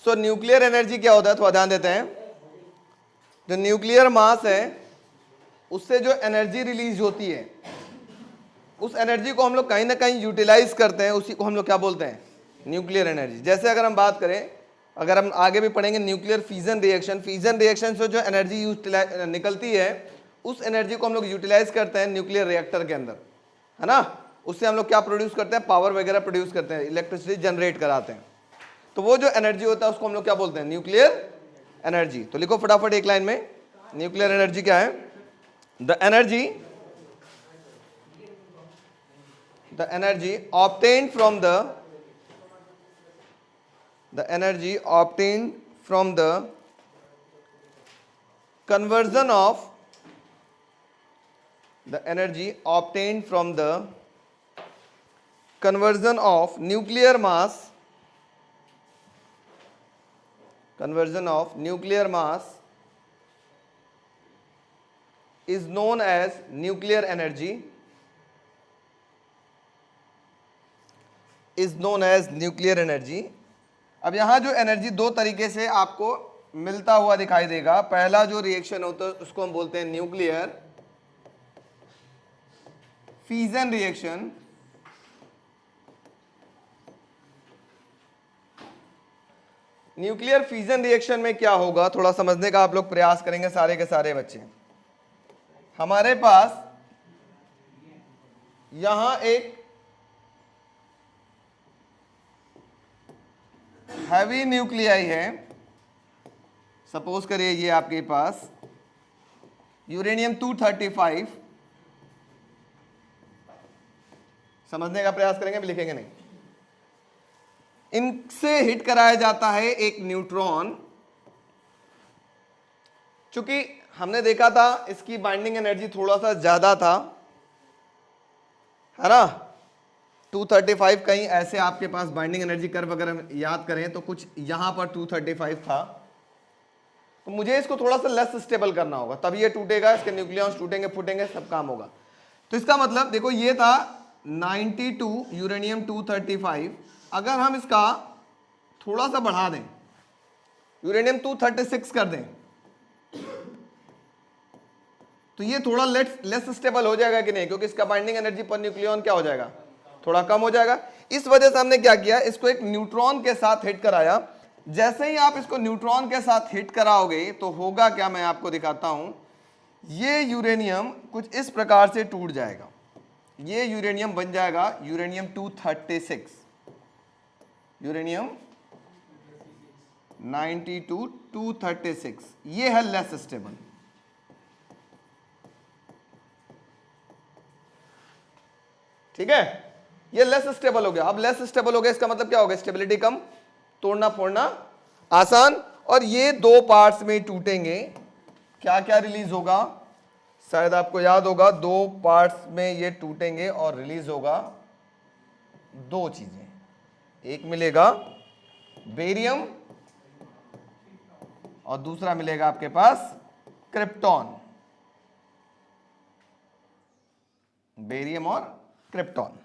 सो nuclear energy क्या होता है, थोड़ा ध्यान देते हैं। जो न्यूक्लियर मास है उससे जो एनर्जी रिलीज होती है, उस एनर्जी को हम लोग कहीं ना कहीं यूटिलाइज करते हैं, उसी को हम लोग क्या बोलते हैं, न्यूक्लियर एनर्जी। जैसे अगर हम बात करें, अगर हम आगे भी पढ़ेंगे nuclear fission reaction, fission reaction से जो एनर्जी निकलती है उस एनर्जी को हम लोग यूटिलाइज करते हैं न्यूक्लियर रिएक्टर के अंदर, है ना। उससे हम लोग क्या प्रोड्यूस करते हैं, पावर वगैरह प्रोड्यूस करते हैं, इलेक्ट्रिसिटी जनरेट कराते हैं। तो वो जो एनर्जी होता है उसको हम लोग क्या बोलते हैं, न्यूक्लियर एनर्जी। तो लिखो फटाफट एक लाइन में, न्यूक्लियर एनर्जी क्या है, the energy obtained from the energy obtained from the conversion of nuclear mass is known as nuclear energy, अब यहां जो एनर्जी दो तरीके से आपको मिलता हुआ दिखाई देगा। पहला जो रिएक्शन होता है उसको हम बोलते हैं nuclear fission reaction, nuclear fission reaction में क्या होगा थोड़ा समझने का आप लोग प्रयास करेंगे सारे के सारे बच्चे। हमारे पास यहां एक हैवी न्यूक्लियाई है, सपोज करिए ये आपके पास यूरेनियम 235, समझने का प्रयास करेंगे, भी लिखेंगे नहीं। इनसे हिट कराया जाता है एक न्यूट्रॉन। चूंकि हमने देखा था इसकी बाइंडिंग एनर्जी थोड़ा सा ज्यादा था, है ना। 235 कहीं ऐसे आपके पास बाइंडिंग एनर्जी कर्व अगर याद करें तो कुछ यहां पर 235 था, तो मुझे इसको थोड़ा सा लेस स्टेबल करना होगा, तब ये टूटेगा, इसके न्यूक्लियॉन्स टूटेंगे फूटेंगे, सब काम होगा। तो इसका मतलब देखो ये था 92 यूरेनियम 235, अगर हम इसका थोड़ा सा बढ़ा दें, यूरेनियम 236 कर दें, तो ये थोड़ा लेस स्टेबल हो जाएगा कि नहीं, क्योंकि इसका बाइंडिंग एनर्जी पर न्यूक्लियॉन क्या हो जाएगा, थोड़ा कम हो जाएगा। इस वजह से हमने क्या किया, इसको एक न्यूट्रॉन के साथ हिट कराया। जैसे ही आप इसको न्यूट्रॉन के साथ हिट कराओगे तो होगा क्या, मैं आपको दिखाता हूं। ये यूरेनियम कुछ इस प्रकार से टूट जाएगा, ये यूरेनियम बन जाएगा यूरेनियम 236, यूरेनियम 92 236, ये है लेस स्टेबल। ठीक है, ये लेस स्टेबल हो गया। अब लेस स्टेबल हो गया इसका मतलब क्या होगा, स्टेबिलिटी कम, तोड़ना फोड़ना आसान, और ये दो पार्ट्स में टूटेंगे। क्या क्या रिलीज होगा, शायद आपको याद होगा, दो पार्ट्स में ये टूटेंगे और रिलीज होगा दो चीजें, एक मिलेगा बेरियम और दूसरा मिलेगा आपके पास क्रिप्टॉन, बेरियम और क्रिप्टॉन।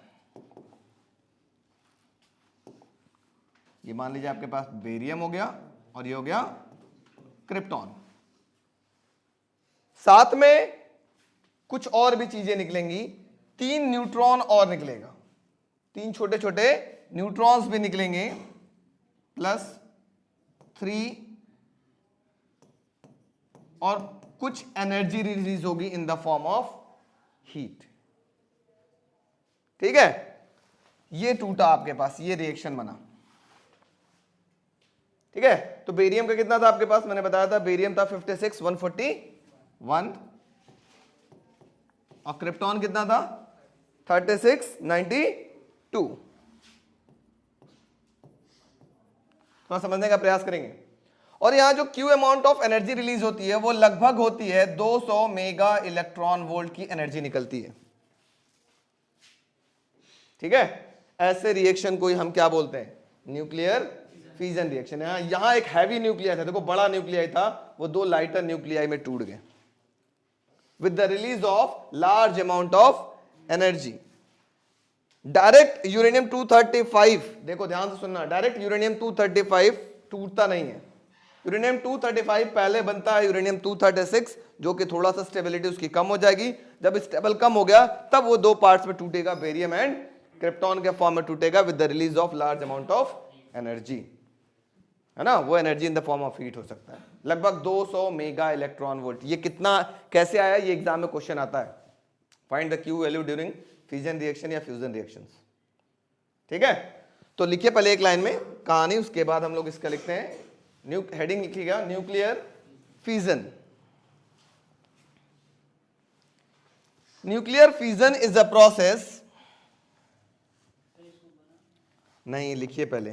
ये मान लीजिए आपके पास बेरियम हो गया और ये हो गया क्रिप्टॉन। साथ में कुछ और भी चीजें निकलेंगी, 3 न्यूट्रॉन और निकलेगा, 3 छोटे छोटे न्यूट्रॉन्स भी निकलेंगे, +3, और कुछ एनर्जी रिलीज होगी in the form of heat. ठीक है, ये टूटा आपके पास, ये रिएक्शन बना। ठीक है, तो बेरियम का कितना था आपके पास, मैंने बताया था बेरियम था 56 141, और क्रिप्टॉन कितना था 36 92। थोड़ा समझने का प्रयास करेंगे। और यहां जो Q amount of energy release होती है वो लगभग होती है 200 मेगा इलेक्ट्रॉन वोल्ट की एनर्जी निकलती है। ठीक है, ऐसे रिएक्शन को हम क्या बोलते हैं, न्यूक्लियर फिजन रिएक्शन। यहां एक हैवी न्यूक्लियाई था, देखो बड़ा न्यूक्लियाई था, वो 2 लाइटर न्यूक्लियाई में टूट गए with the release of large amount of energy. Direct uranium 235, देखो ध्यान से सुनना, डायरेक्ट यूरेनियम 235 टूटता नहीं है। यूरेनियम 235 पहले बनता है यूरेनियम 236, जो कि थोड़ा सा स्टेबिलिटी उसकी कम हो जाएगी। जब स्टेबल कम हो गया तब वो दो पार्ट्स में टूटेगा, बेरियम एंड क्रिप्टॉन के फॉर्म में टूटेगा with the release of large amount of energy, है ना। वो energy in the form of heat हो सकता है, लगभग 200 मेगा इलेक्ट्रॉन वोल्ट। ये कितना कैसे आया, ये एग्जाम में क्वेश्चन आता है। Find the Q value during fission reaction या फ्यूजन रिएक्शंस। ठीक है, तो लिखिए पहले एक लाइन में कहानी, उसके बाद हम लोग इसका लिखते हैं। हेडिंग लिखिएगा nuclear fission. Nuclear fission is a process, नहीं लिखिए पहले,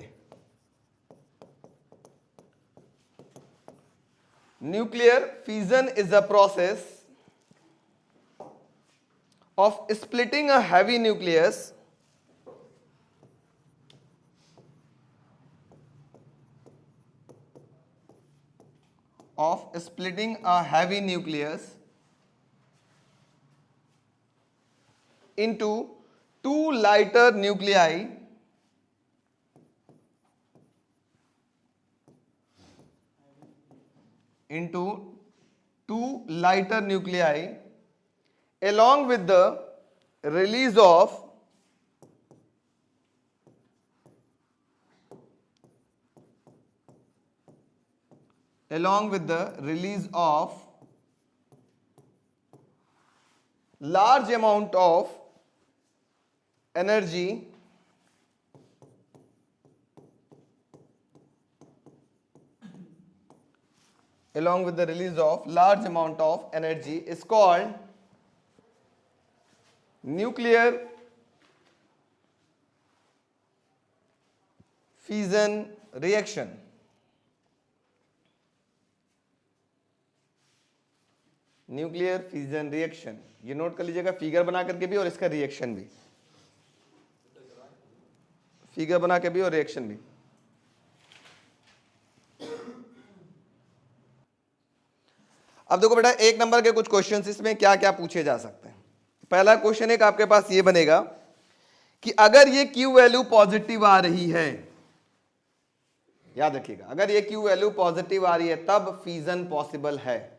nuclear fission is a process of splitting a heavy nucleus into two lighter nuclei along with the release of large amount of energy is called nuclear fission reaction। Nuclear fission reaction, ये note कर लीजिएगा figure बना करके भी और इसका reaction भी, figure बना के भी और रिएक्शन भी। अब देखो बेटा, एक नंबर के कुछ क्वेश्चंस इसमें क्या क्या पूछे जा सकते हैं। पहला क्वेश्चन एक आपके पास ये बनेगा कि अगर ये क्यू वैल्यू पॉजिटिव आ रही है, याद रखिएगा, अगर ये क्यू वैल्यू पॉजिटिव आ रही है तब फिजन पॉसिबल है,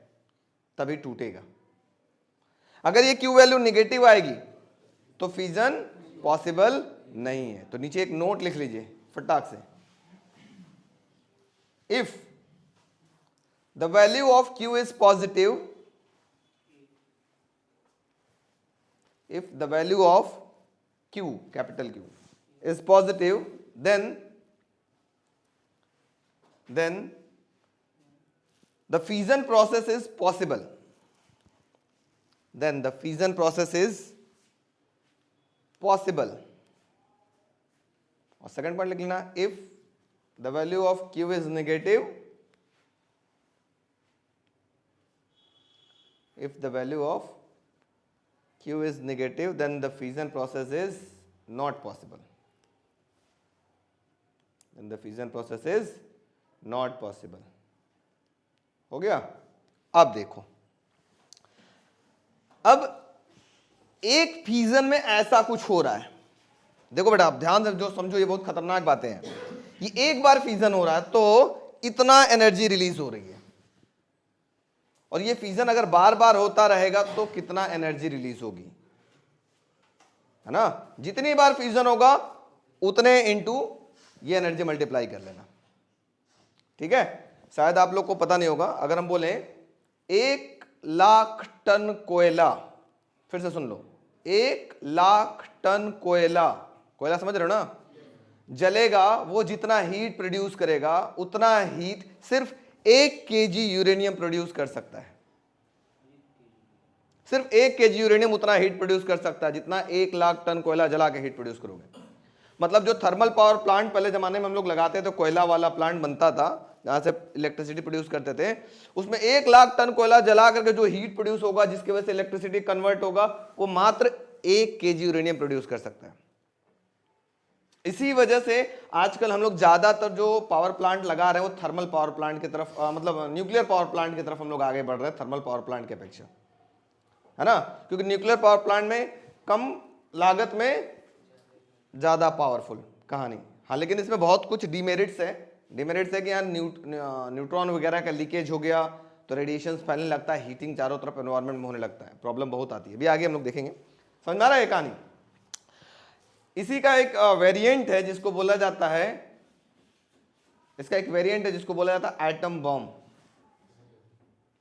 तभी टूटेगा। अगर ये क्यू वैल्यू निगेटिव आएगी तो फिजन पॉसिबल नहीं है। तो नीचे एक नोट लिख लीजिए फटाक से, if the value of Q is positive, if the value of Q, capital Q, is positive, then the fission process is possible, then the fission process is possible। और सेकंड पॉइंट लिख लेना, if the value of q is negative, if the value of q is negative then the fission process is not possible, then the fission process is not possible। हो गया। अब देखो, अब एक fission में ऐसा कुछ हो रहा है, देखो बेटा आप ध्यान से जो समझो, ये बहुत खतरनाक बातें हैं। ये एक बार फिजन हो रहा है तो इतना एनर्जी रिलीज हो रही है, और ये फिजन अगर बार बार होता रहेगा तो कितना एनर्जी रिलीज होगी, है ना। जितनी बार फिजन होगा उतने इनटू ये एनर्जी मल्टीप्लाई कर लेना। ठीक है, शायद आप लोग को पता नहीं होगा, अगर हम बोले 1,00,000 टन कोयला, फिर से सुन लो, 1,00,000 टन कोयला, कोयला समझ रहे हो ना, जलेगा, वो जितना हीट प्रोड्यूस करेगा उतना हीट सिर्फ 1 kg यूरेनियम प्रोड्यूस कर सकता है। सिर्फ 1 kg यूरेनियम उतना हीट प्रोड्यूस कर सकता है जितना 1,00,000 टन कोयला जला के हीट प्रोड्यूस करोगे। मतलब जो थर्मल पावर प्लांट पहले जमाने में हम लोग लगाते थे, कोयला वाला प्लांट बनता था जहां से इलेक्ट्रिसिटी प्रोड्यूस करते थे, उसमें 1,00,000 टन कोयला जला करके जो हीट प्रोड्यूस होगा जिसकी वजह से इलेक्ट्रिसिटी कन्वर्ट होगा, वो मात्र 1 kg यूरेनियम प्रोड्यूस कर सकता है। इसी वजह से आजकल हम लोग ज्यादातर जो पावर प्लांट लगा रहे हैं वो थर्मल पावर प्लांट की तरफ, मतलब न्यूक्लियर पावर प्लांट की तरफ हम लोग आगे बढ़ रहे हैं थर्मल पावर प्लांट की अपेक्षा, है ना। क्योंकि न्यूक्लियर पावर प्लांट में कम लागत में ज्यादा पावरफुल कहानी। हाँ, लेकिन इसमें बहुत कुछ डीमेरिट्स है, डिमेरिट्स है कि यहाँ न्यूट्रॉन वगैरह का लीकेज हो गया तो रेडिएशन फैलने लगता है, हीटिंग चारों तरफ एनवायरनमेंट में होने लगता है, प्रॉब्लम बहुत आती है। अभी आगे हम लोग देखेंगे, समझ में आ रहा है ये कहानी। इसी का एक वेरिएंट है जिसको बोला जाता है, इसका एक वेरिएंट है जिसको बोला जाता है एटम बॉम्ब,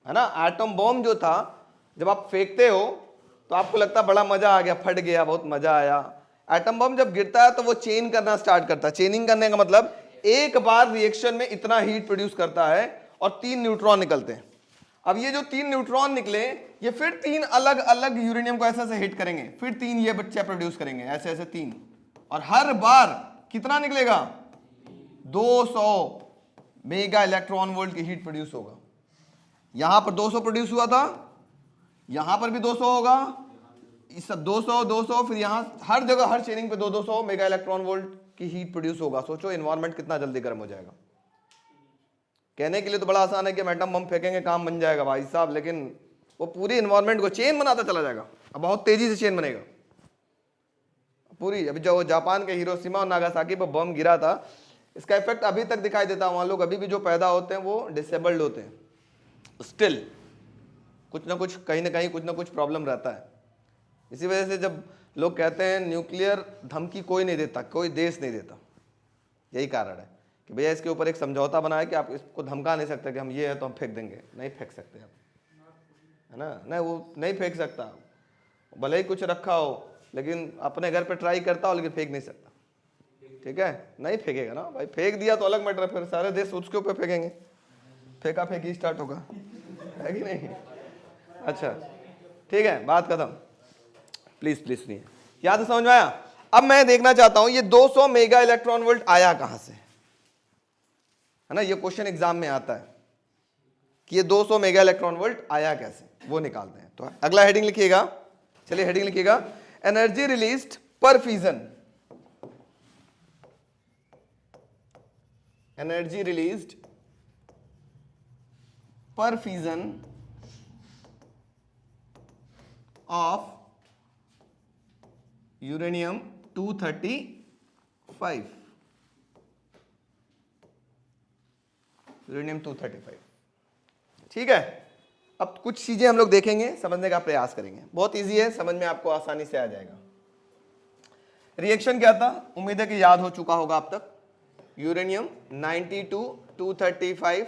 है ना। एटम बॉम्ब जो था, जब आप फेंकते हो तो आपको लगता है बड़ा मजा आ गया, फट गया, बहुत मजा आया। एटम बम जब गिरता है तो वो चेन करना स्टार्ट करता है। चेनिंग करने का मतलब एक बार रिएक्शन में इतना हीट प्रोड्यूस करता है और 3 न्यूट्रॉन निकलते हैं। अब ये जो 3 न्यूट्रॉन निकले, ये फिर 3 अलग अलग यूरेनियम को ऐसे ऐसे हिट करेंगे, फिर 3 ये बच्चे प्रोड्यूस करेंगे, ऐसे ऐसे 3, और हर बार कितना निकलेगा, 200 मेगा इलेक्ट्रॉन वोल्ट की हीट प्रोड्यूस होगा। यहां पर 200 प्रोड्यूस हुआ था, यहां पर भी 200 होगा, इस 200 200, फिर यहां हर जगह हर चेनिंग पे 200 मेगा इलेक्ट्रॉन वोल्ट की हीट प्रोड्यूस होगा। सोचो एनवायरनमेंट कितना जल्दी गर्म हो जाएगा। कहने के लिए तो बड़ा आसान है कि हम एटम बम फेंकेंगे काम बन जाएगा भाई साहब, लेकिन वो पूरी एनवायरनमेंट को चेन बनाता चला जाएगा। अब बहुत तेजी से चेन बनेगा पूरी। अभी जो जापान के हिरोशिमा और नागासाकी पर बम गिरा था, इसका इफेक्ट अभी तक दिखाई देता है। वहां लोग अभी भी जो पैदा होते हैं वो डिसेबल्ड होते हैं, स्टिल कुछ ना कुछ, कहीं ना कहीं कुछ ना कुछ प्रॉब्लम रहता है। इसी वजह से जब लोग कहते हैं न्यूक्लियर धमकी कोई नहीं देता, कोई देश नहीं देता, यही कारण है कि भैया इसके ऊपर एक समझौता बना है कि आप इसको धमका नहीं सकते कि हम ये है तो हम फेंक देंगे। नहीं फेंक सकते आप, है ना, नहीं वो नहीं फेंक सकता, भले ही कुछ रखा हो, लेकिन अपने घर पे ट्राई करता हो, लेकिन फेंक नहीं सकता। ठीक है, नहीं फेंकेगा ना भाई, फेंक दिया तो अलग मैटर है, फिर सारे देश उसके ऊपर फेंकेंगे, फेंका फेंकी स्टार्ट होगा, है कि नहीं। अच्छा ठीक है, बात खत्म। प्लीज प्लीज सुनिए, याद समझ में आया। अब मैं देखना चाहता हूं ये 200 मेगा इलेक्ट्रॉन वोल्ट आया कहां से, है ना। ये क्वेश्चन एग्जाम में आता है कि ये 200 मेगा इलेक्ट्रॉन वोल्ट आया कैसे, वो निकालते हैं। तो अगला हेडिंग लिखिएगा, चलिए हेडिंग लिखिएगा, एनर्जी रिलीज्ड पर फ्यूजन। एनर्जी रिलीज्ड पर फ्यूजन ऑफ यूरेनियम 235, यूरेनियम 235। ठीक है, अब कुछ चीजें हम लोग देखेंगे, समझने का प्रयास करेंगे। बहुत इजी है, समझ में आपको आसानी से आ जाएगा। रिएक्शन क्या था, उम्मीद है कि याद हो चुका होगा अब तक। यूरेनियम 92 235,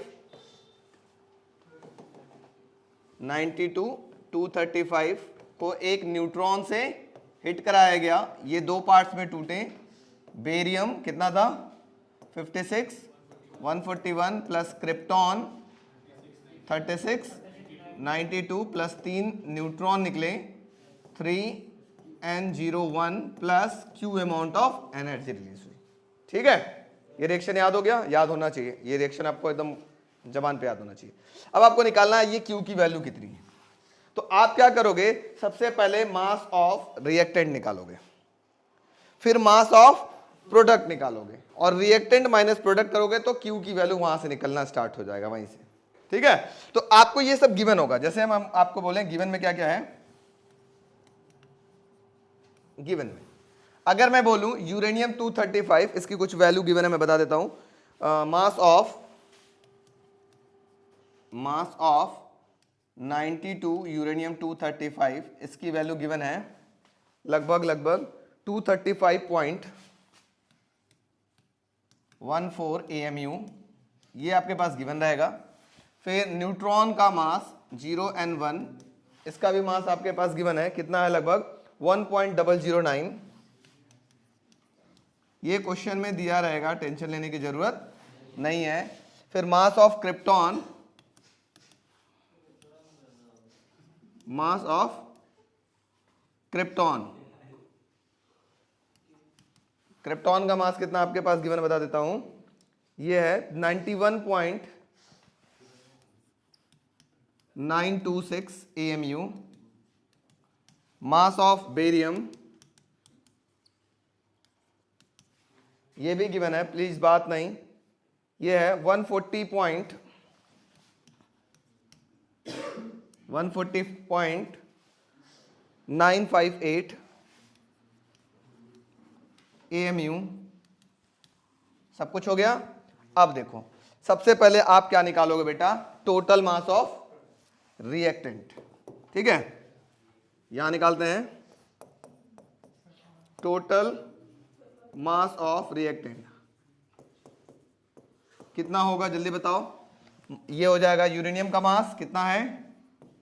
92 235 को एक न्यूट्रॉन से हिट कराया गया, ये 2 पार्ट्स में टूटे। बेरियम कितना था, 56, 141 प्लस क्रिप्टॉन 36, 92 प्लस 3 न्यूट्रॉन निकले 3n01 plus Q amount of energy release हुई। ठीक है, ये रिएक्शन याद हो गया, याद होना चाहिए, ये रिएक्शन आपको एकदम जबान पे याद होना चाहिए। अब आपको निकालना है ये Q की वैल्यू कितनी है। तो आप क्या करोगे, सबसे पहले मास ऑफ रिएक्टेंट निकालोगे, फिर मास ऑफ प्रोडक्ट निकालोगे, और रिएक्टेंट माइनस प्रोडक्ट करोगे तो Q की वैल्यू वहां से निकलना स्टार्ट हो जाएगा वहीं से। ठीक है, तो आपको ये सब गिवन होगा। जैसे हम आपको बोले गिवन में क्या क्या है, गिवन में अगर मैं बोलूं यूरेनियम 235, इसकी कुछ वैल्यू गिवन है, मैं बता देता हूं। मास ऑफ 92 यूरेनियम 235, इसकी वैल्यू गिवन है लगभग 235.14 AMU, ये आपके पास गिवन रहेगा। फिर न्यूट्रॉन का मास 0n1, इसका भी मास आपके पास गिवन है, कितना है, लगभग 1.009। ये क्वेश्चन में दिया रहेगा, टेंशन लेने की जरूरत नहीं है। फिर mass of krypton, mass of krypton, krypton का मास कितना आपके पास गिवन, बता देता हूं, ये है 91.926 AMU। मास ऑफ बेरियम, ये भी गिवन है, प्लीज बात नहीं, ये है 140.958 AMU। सब कुछ हो गया। अब देखो, सबसे पहले आप क्या निकालोगे बेटा, टोटल मास ऑफ रिएक्टेंट, ठीक है, यहां निकालते हैं टोटल मास ऑफ रिएक्टेंट कितना होगा, जल्दी बताओ। ये हो जाएगा यूरेनियम का मास कितना है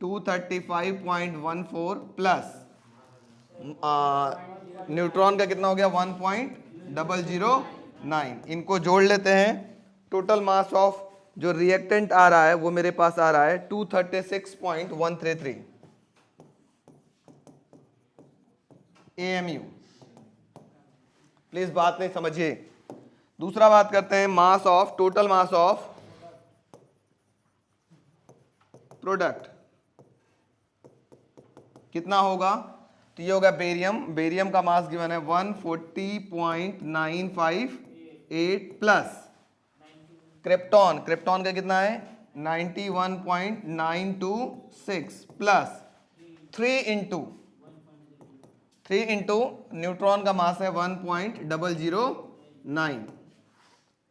235.14 प्लस न्यूट्रॉन का कितना हो गया 1.009। इनको जोड़ लेते हैं, टोटल मास ऑफ जो रिएक्टेंट आ रहा है वो मेरे पास आ रहा है 236.133 AMU। प्लीज बात नहीं समझिए। दूसरा बात करते हैं mass of, total mass of product कितना होगा, तो ये होगा बेरियम, बेरियम का मास गिवन है 140.958 प्लस क्रिप्टॉन, क्रिप्टॉन का कितना है 91.926 प्लस 3 इंटू न्यूट्रॉन का मास है 1.009।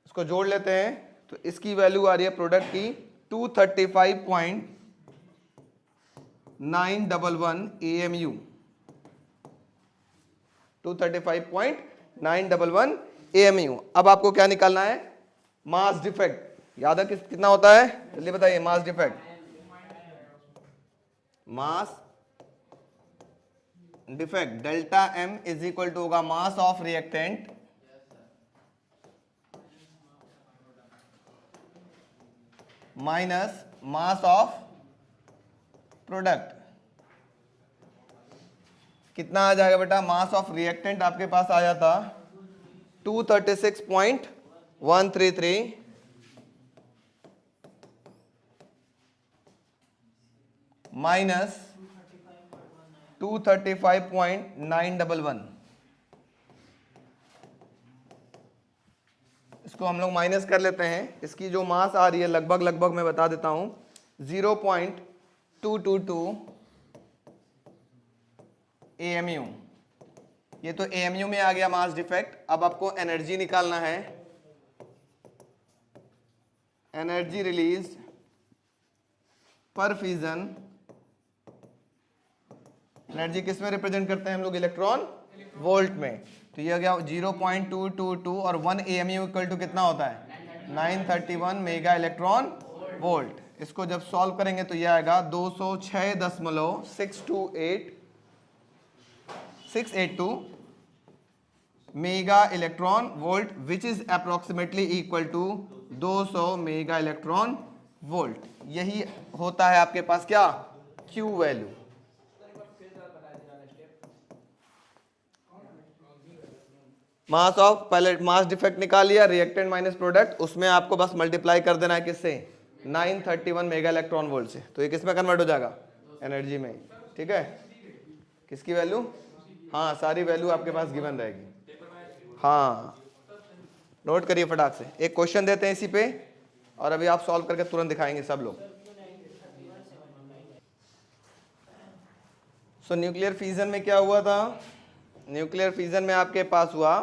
इसको जोड़ लेते हैं तो इसकी वैल्यू आ रही है प्रोडक्ट की 235.911 AMU, 235.911 AMU। अब आपको क्या निकालना है, मास डिफेक्ट। याद है कितना होता है, जल्दी बताइए mass defect. Mass defect delta M is equal to होगा mass of reactant minus mass of product. कितना आ जाएगा बेटा, मास ऑफ रिएक्टेंट आपके पास आया था 236.133 माइनस 235.911। इसको हम लोग माइनस कर लेते हैं। इसकी जो मास आ रही है लगभग मैं बता देता हूं 0.222 AMU। ये तो AMU में आ गया मास डिफेक्ट। अब आपको एनर्जी निकालना है, एनर्जी रिलीज पर फिजन। एनर्जी किस में रिप्रेजेंट करते हैं हम लोग, इलेक्ट्रॉन वोल्ट में। तो ये आ गया 0.222 और 1 AMU इक्वल टू कितना होता है 931 मेगा इलेक्ट्रॉन वोल्ट। इसको जब सॉल्व करेंगे तो ये आएगा 206.682 mega electron volt which is approximately equal to 200 mega electron volt. यही होता है आपके पास क्या, Q वैल्यू। मास ऑफ, पहले मास डिफेक्ट निकाल लिया, रिएक्टेंट माइनस प्रोडक्ट, उसमें आपको बस मल्टीप्लाई कर देना है किससे 931 मेगा इलेक्ट्रॉन वोल्ट से। तो ये किस में कन्वर्ट हो जाएगा, एनर्जी में, ठीक है। किसकी वैल्यू, हाँ सारी वैल्यू आपके पास गिवन रहेगी। हाँ नोट करिए फटाक से। एक क्वेश्चन देते हैं इसी पे और अभी आप सॉल्व करके तुरंत दिखाएंगे सब लोग। सो न्यूक्लियर फिजन में क्या हुआ था, न्यूक्लियर फिजन में आपके पास हुआ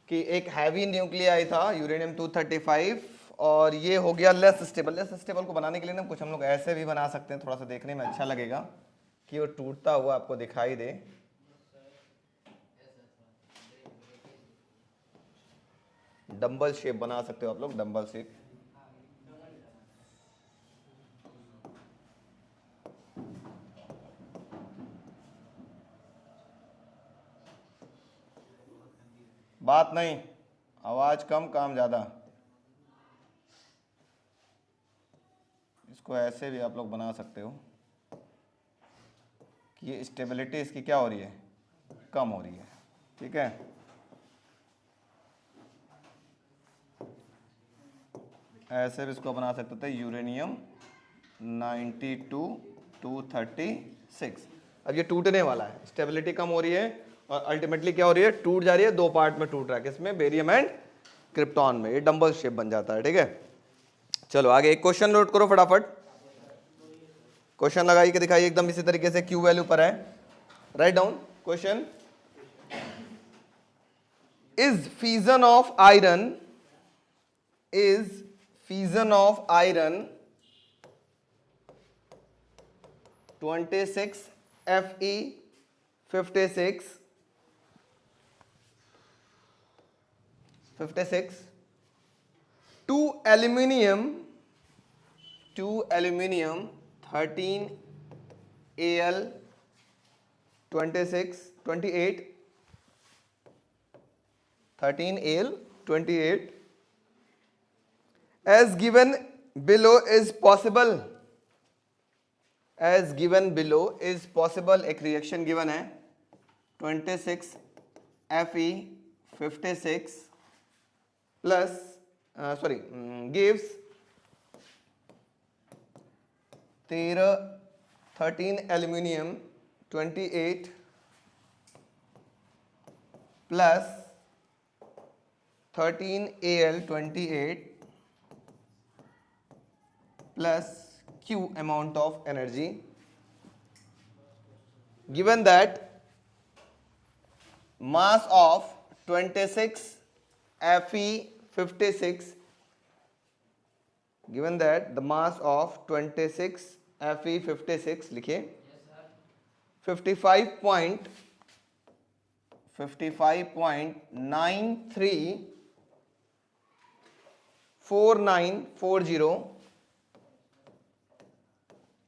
कि एक हैवी न्यूक्लियाई था यूरेनियम 235 और ये हो गया लेस स्टेबल। लेस स्टेबल को बनाने के लिए ना कुछ हम लोग ऐसे भी बना सकते हैं, थोड़ा सा देखने में अच्छा लगेगा कि वो टूटता हुआ आपको दिखाई दे। डंबल शेप बना सकते हो आप लोग, डंबल शेप। बात नहीं, आवाज कम काम ज्यादा। इसको ऐसे भी आप लोग बना सकते हो कि ये स्टेबिलिटी इसकी क्या हो रही है, कम हो रही है, ठीक है। ऐसे भी इसको बना सकते थे यूरेनियम 92-236। अब ये टूटने वाला है, स्टेबिलिटी कम हो रही है और अल्टीमेटली क्या हो रही है, टूट जा रही है, दो पार्ट में टूट रहा है, किसमें, बेरियम एंड क्रिप्टॉन में। ये डंबल शेप बन जाता है, ठीक है। चलो आगे एक क्वेश्चन नोट करो फटाफट। क्वेश्चन लगाइए कि दिखाइए एकदम इसी तरीके से, क्यू वैल्यू पर है। Write down question. Is fusion of iron is fission of iron 26 Fe 56 to aluminium 13 Al 26 28 13 Al 28 as given below is possible, as given below is possible. एक रिएक्शन गिवन है 26 Fe 56 plus gives 13 aluminium 28 plus 13 Al 28 plus Q amount of energy. Given that mass of 26 Fe 56, given that the mass of 26 Fe 56 लिखिए 55.934940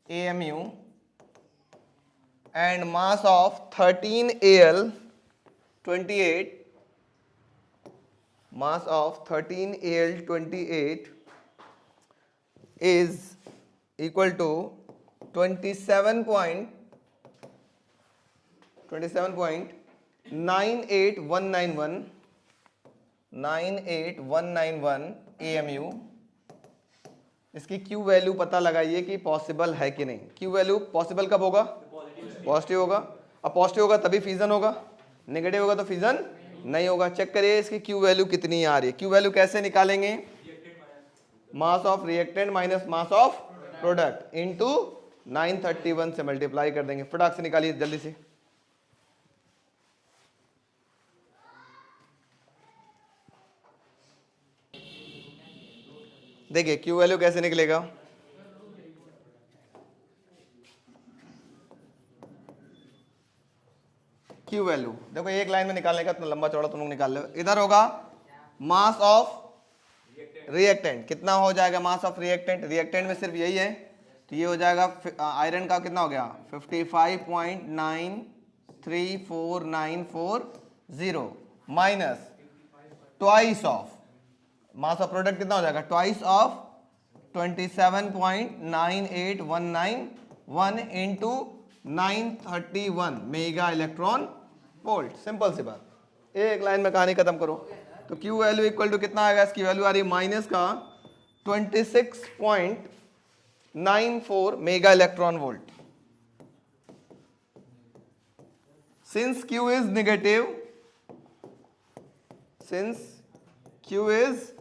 AMU and mass of 13 Al 28, mass of 13 Al 28 is equal to 98191 AMU. इसकी Q value पता लगाइए कि possible है कि नहीं. Q value possible कब होगा? पॉजिटिव होगा. अब पॉजिटिव होगा तभी फ्यूजन होगा, नेगेटिव होगा तो फ्यूजन नहीं होगा. चेक करिए इसकी Q वैल्यू कितनी आ रही है. Q वैल्यू कैसे निकालेंगे? मास of reactant minus mass of product into 931 से मल्टीप्लाई कर देंगे. फटाक से निकालिए जल्दी से. देखिए Q वैल्यू कैसे निकलेगा. Q वैल्यू देखो एक लाइन में निकालने का इतना लंबा चौड़ा तुम लोग निकाल लो. इधर होगा मास ऑफ रिएक्टेंट. कितना हो जाएगा मास ऑफ रिएक्टेंट? रिएक्टेंट में सिर्फ यही है तो ये हो जाएगा आयरन का कितना हो गया 55.934940 minus twice of mass of product कितना हो जाएगा twice of 27.98191 into 931 mega electron volt. Simple सी बात. एक लाइन में कहानी खत्म करो. तो Q वैल्यू इक्वल टू कितना आएगा? इसकी वैल्यू आ रही है माइनस का 26.94 mega electron volt. Since Q is negative, since Q is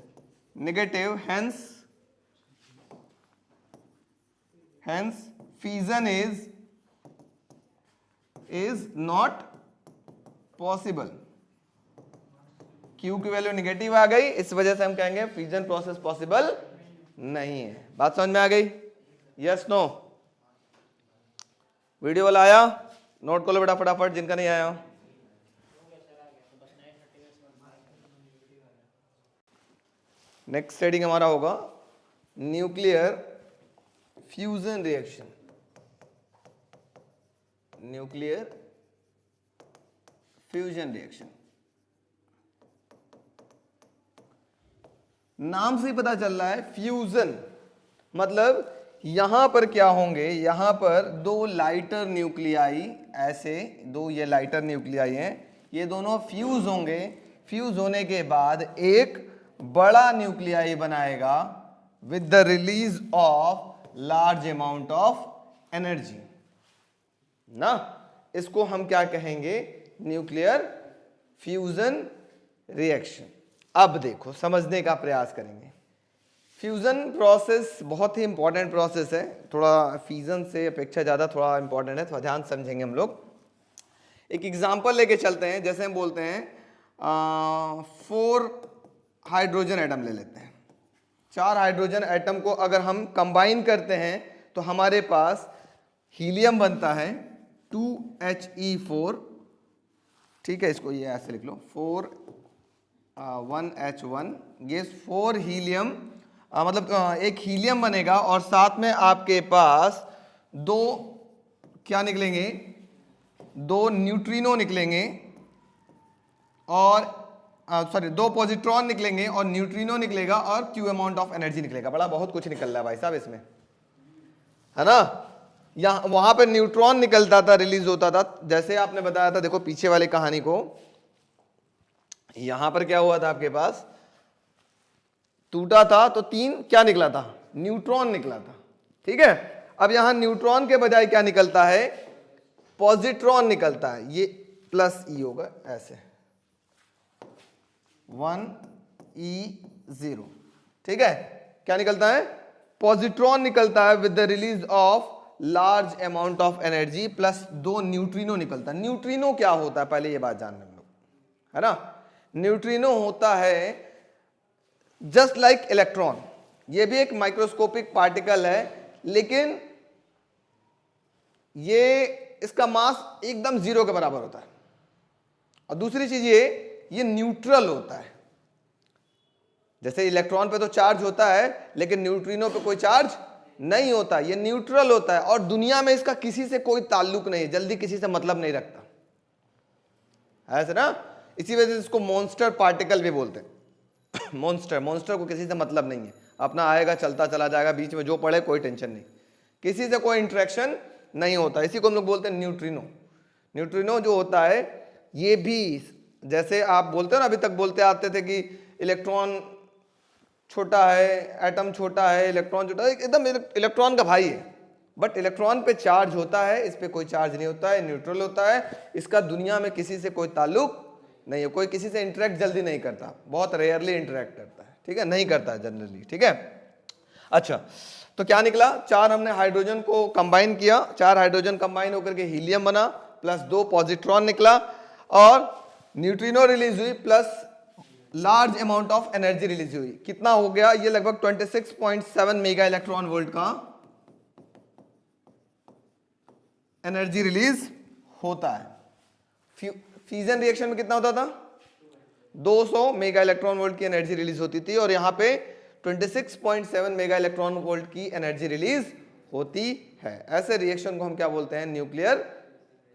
negative, hence fission is not possible. Q की वैल्यू नेगेटिव आ गई, इस वजह से हम कहेंगे फ्यूजन प्रोसेस पॉसिबल नहीं है. बात समझ में आ गई? Yes no? वीडियो वाला आया? नोट कर लो बेटा फटाफट जिनका नहीं आया. नेक्स्ट हेडिंग हमारा होगा nuclear fusion reaction. Nuclear fusion reaction. नाम से ही पता चल रहा है फ्यूजन मतलब यहां पर क्या होंगे, यहां पर दो लाइटर न्यूक्लियाई, ऐसे दो ये लाइटर न्यूक्लियाई हैं, ये दोनों फ्यूज होंगे. फ्यूज होने के बाद एक बड़ा न्यूक्लियाई बनाएगा with the release of large amount of energy ना. इसको हम क्या कहेंगे? Nuclear fusion reaction. अब देखो समझने का प्रयास करेंगे. फ्यूजन प्रोसेस बहुत ही इंपॉर्टेंट प्रोसेस है, थोड़ा फ्यूजन से अपेक्षा ज़्यादा थोड़ा इंपॉर्टेंट है, थोड़ा ध्यान समझेंगे हम लोग. एक एग्जांपल लेके चलते हैं. जैसे हम बोलते हैं 4 हाइड्रोजन एटम ले लेते हैं. 4 हाइड्रोजन एटम को अगर हम कंबाइन करते हैं तो हमारे पास हीलियम बनता है 2He4, ठीक है, इसको ये ऐसे लिख लो 1H1, ये 4 हीलियम, मतलब एक हीलियम बनेगा और साथ में आपके पास 2 क्या निकलेंगे, 2 न्यूट्रिनो निकलेंगे और 2 पॉजिट्रॉन निकलेंगे और न्यूट्रिनो निकलेगा और क्यू अमाउंट ऑफ एनर्जी निकलेगा। बड़ा बहुत कुछ निकल रहा है भाई साहब इसमें, है ना। यहाँ वहां पे न्यूट्रॉन निकलता था, रिलीज होता था, जैसे आपने बताया था, देखो पीछे वाली कहानी को, यहां पर क्या हुआ था, आपके पास टूटा था तो 3 क्या निकला था, न्यूट्रॉन निकला था, ठीक है। अब यहां न्यूट्रॉन के बजाय क्या निकलता है, पॉजिट्रॉन निकलता है, ये प्लस ई होगा ऐसे 1E0, ठीक है। क्या निकलता है, पॉजिट्रॉन निकलता है with the release of large amount of energy plus 2 neutrino निकलता है। न्यूट्रिनो क्या होता है, पहले ये बात जानने हम लोग, है ना। न्यूट्रिनो होता है जस्ट लाइक इलेक्ट्रॉन, ये भी एक माइक्रोस्कोपिक पार्टिकल है, लेकिन ये इसका मास एकदम 0 के बराबर होता है। और दूसरी चीज ये न्यूट्रल होता है। जैसे इलेक्ट्रॉन पे तो चार्ज होता है, लेकिन न्यूट्रिनो पे कोई चार्ज नहीं होता, ये न्यूट्रल होता है और दुनिया में इसका किसी से कोई ताल्लुक नहीं, जल्दी किसी से मतलब नहीं रखता, ऐसे ना। इसी वजह से इसको मॉन्स्टर पार्टिकल भी बोलते हैं। मॉन्स्टर को किसी से मतलब नहीं है, अपना आएगा चलता चला जाएगा, बीच में जो पड़े कोई टेंशन नहीं, किसी से कोई इंटरेक्शन नहीं होता, इसी को हम लोग बोलते हैं न्यूट्रिनो। न्यूट्रिनो जो होता है ये भी, जैसे आप बोलते हो ना, अभी तक बोलते आते थे कि इलेक्ट्रॉन छोटा है, एटम छोटा है, इलेक्ट्रॉन छोटा है, एकदम इलेक्ट्रॉन का भाई है, बट इलेक्ट्रॉन पे चार्ज होता है, इस पे कोई चार्ज नहीं होता है, न्यूट्रल होता है, इसका दुनिया में किसी से कोई ताल्लुक नहीं है, कोई किसी से इंटरेक्ट जल्दी नहीं करता, बहुत रेयरली इंटरेक्ट करता है, ठीक है, नहीं करता है जनरली, ठीक है। अच्छा, तो क्या निकला, 4 हमने हाइड्रोजन को कंबाइन किया, 4 हाइड्रोजन कंबाइन होकर के हीलियम बना, प्लस 2 पॉजिट्रॉन निकला और न्यूट्रिनो रिलीज हुई, plus large amount of energy release हुई। कितना हो गया, ये लगभग 26.7 मेगा इलेक्ट्रॉन वोल्ट का एनर्जी रिलीज होता है। फ्यूजन रिएक्शन में कितना होता था, 200 मेगा इलेक्ट्रॉन वोल्ट की एनर्जी रिलीज होती थी और यहां पे 26.7 मेगा इलेक्ट्रॉन वोल्ट की एनर्जी रिलीज होती है। ऐसे रिएक्शन को हम क्या बोलते हैं, न्यूक्लियर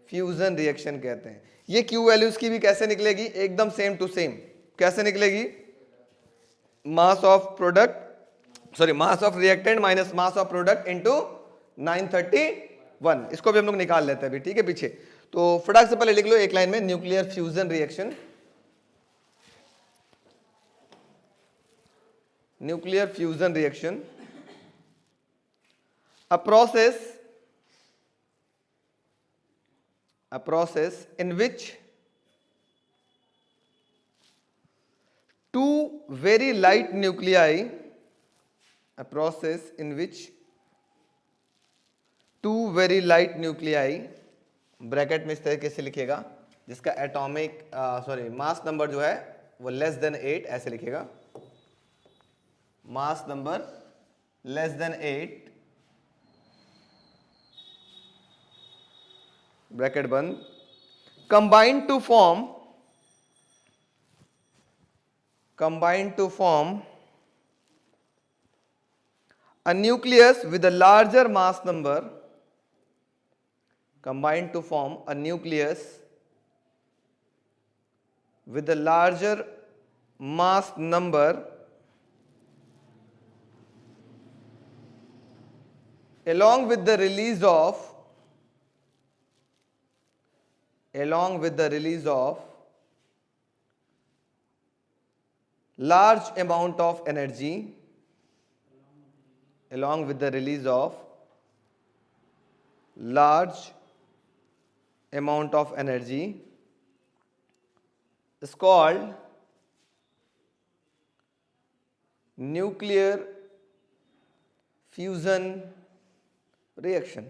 फ्यूजन रिएक्शन कहते हैं। ये क्यू वैल्यूज की भी कैसे निकलेगी, एकदम सेम टू सेम, कैसे निकलेगी, मास of product, sorry mass of reactant minus mass of product into 931, इसको भी हम लोग निकाल लेते हैं अभी, ठीक है पीछे। तो फटाक से पहले लिख लो एक लाइन में, nuclear fusion reaction, nuclear fusion reaction, a process in which two very light nuclei, a process in which two very light nuclei, bracket में इस तरीके से लिखेगा, जिसका एटॉमिक मास नंबर जो है वो लेस देन 8, ऐसे लिखेगा, mass number less than 8, bracket बंद, combine to form a nucleus with a larger mass number, combine to form a nucleus with a larger mass number along with the release of large amount of energy, along with the release of large amount of energy is called nuclear fusion reaction.